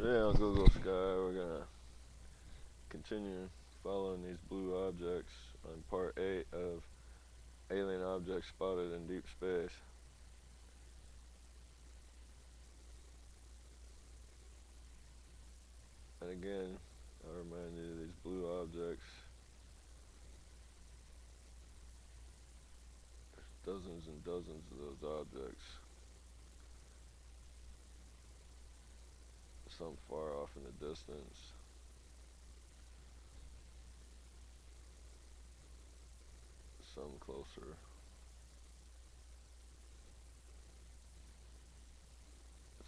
Today on Google Sky, we're gonna continue following these blue objects on part 8 of alien objects spotted in deep space. And again, I remind you of these blue objects. There's dozens and dozens of those objects. Some far off in the distance. Some closer.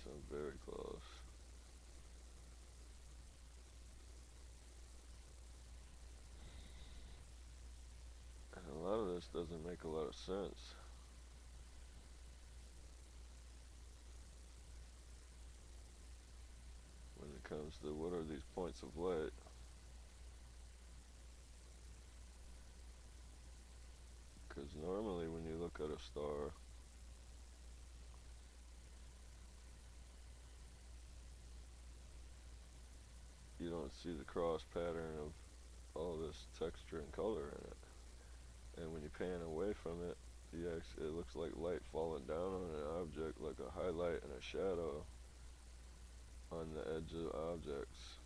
Some very close. And a lot of this doesn't make a lot of sense. When it comes to what are these points of light. Because normally when you look at a star, you don't see the cross pattern of all this texture and color in it. And when you pan away from it, it looks like light falling down on an object, like a highlight and a shadow on the edge of objects.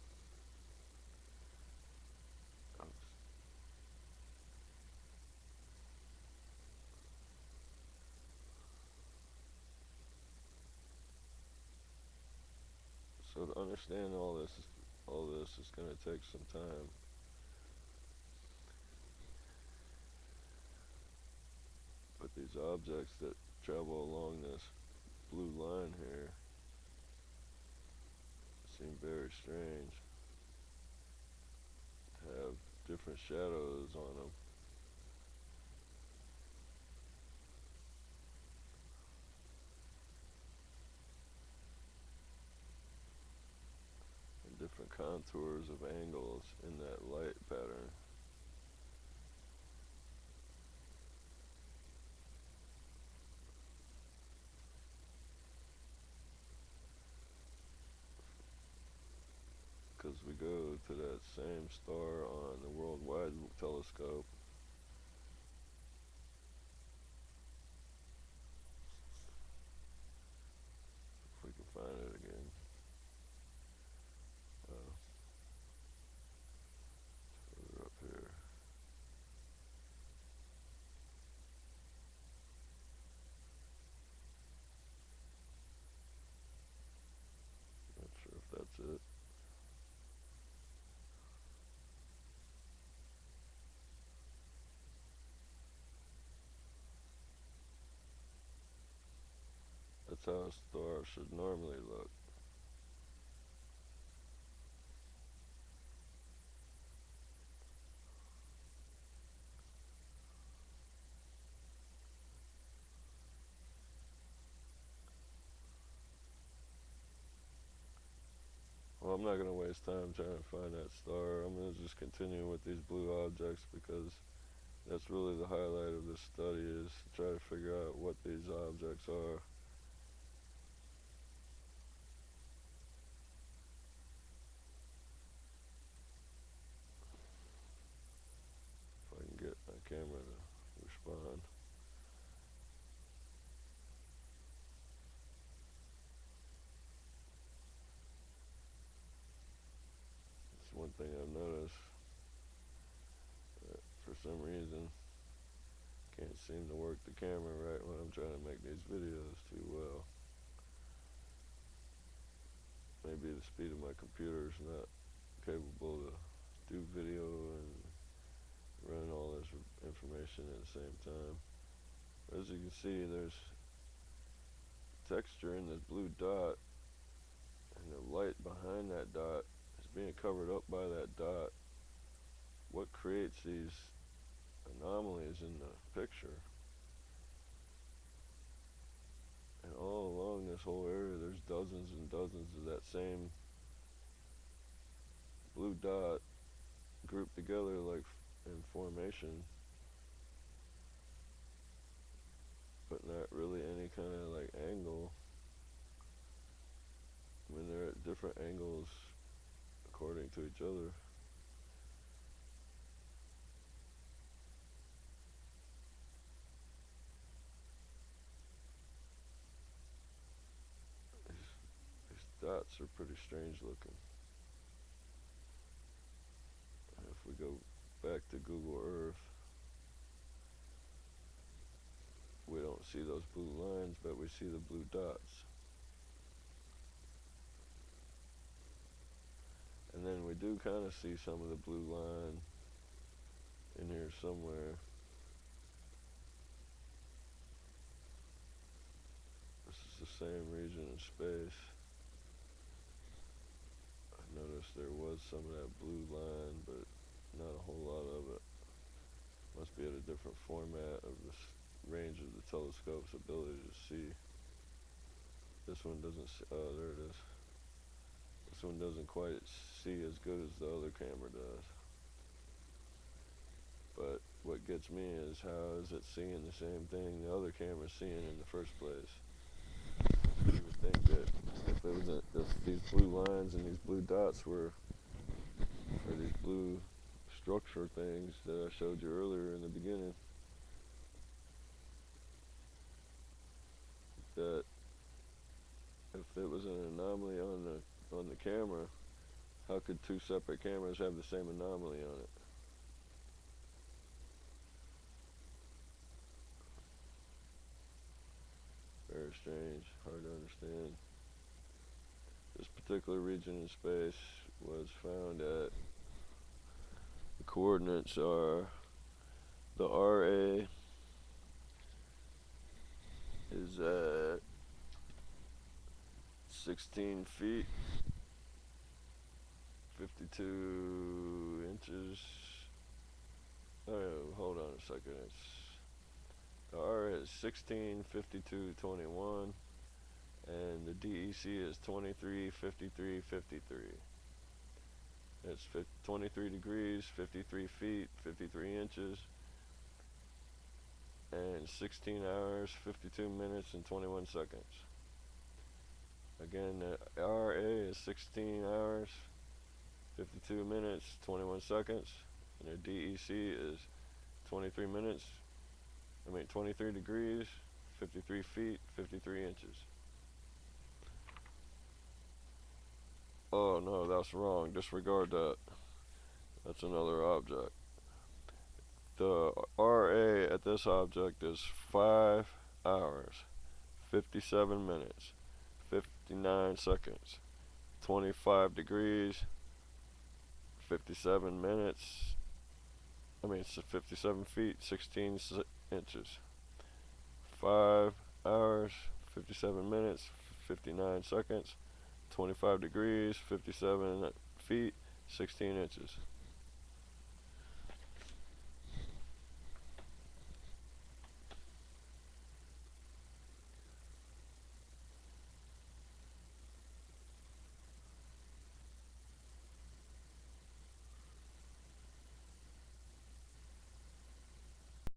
So to understand all this is going to take some time. But these objects that travel along this blue line here seem very strange. Have different shadows on them. And different contours of angles in that light pattern. Because we go to that same star on the worldwide telescope. If we can find it again. Further up here. Not sure if that's it. That's how a star should normally look. Well, I'm not going to waste time trying to find that star. I'm going to just continue with these blue objects because that's really the highlight of this study, is to try to figure out what these objects are. If I can get my camera to respond. It's one thing I've noticed, that for some reason can't seem to work the camera right when I'm trying to make these videos too well. Maybe the speed of my computer is not capable to do video and run all this information at the same time. As you can see, there's texture in this blue dot, and the light behind that dot is being covered up by that dot. What creates these anomalies in the picture? And all along this whole area, there's dozens and dozens of that same blue dot grouped together like in formation, but not really any kind of like angle. I mean, they're at different angles according to each other. These dots are pretty strange looking. And if we go back to Google Earth, we don't see those blue lines, but we see the blue dots. And then we do kind of see some of the blue line in here somewhere. This is the same region in space. I noticed there was some of that blue line, but not a whole lot of it. Must be at a different format of this range of the telescope's ability to see. This one doesn't see, oh, there it is. This one doesn't quite see as good as the other camera does. But what gets me is, how is it seeing the same thing the other camera's seeing in the first place? You would think that if these blue lines and these blue dots were, or these blue structure things that I showed you earlier in the beginning, that if it was an anomaly on the camera, how could two separate cameras have the same anomaly on it? Very strange, hard to understand. This particular region in space was found at, the coordinates are, the RA is at 16 feet 52 inches. Oh, hold on a second. The RA is 16 52 21, and the DEC is 23 53 53. It's 23 degrees, 53 feet, 53 inches, and 16 hours, 52 minutes, and 21 seconds. Again, the RA is 16 hours, 52 minutes, 21 seconds, and the DEC is 23 degrees, 53 feet, 53 inches. Oh no, that's wrong. Disregard that. That's another object. The RA at this object is 5 hours, 57 minutes, 59 seconds, 25 degrees, 57 minutes, 57 feet, 16 inches. 5 hours, 57 minutes, 59 seconds, 25 degrees, 57 feet, 16 inches.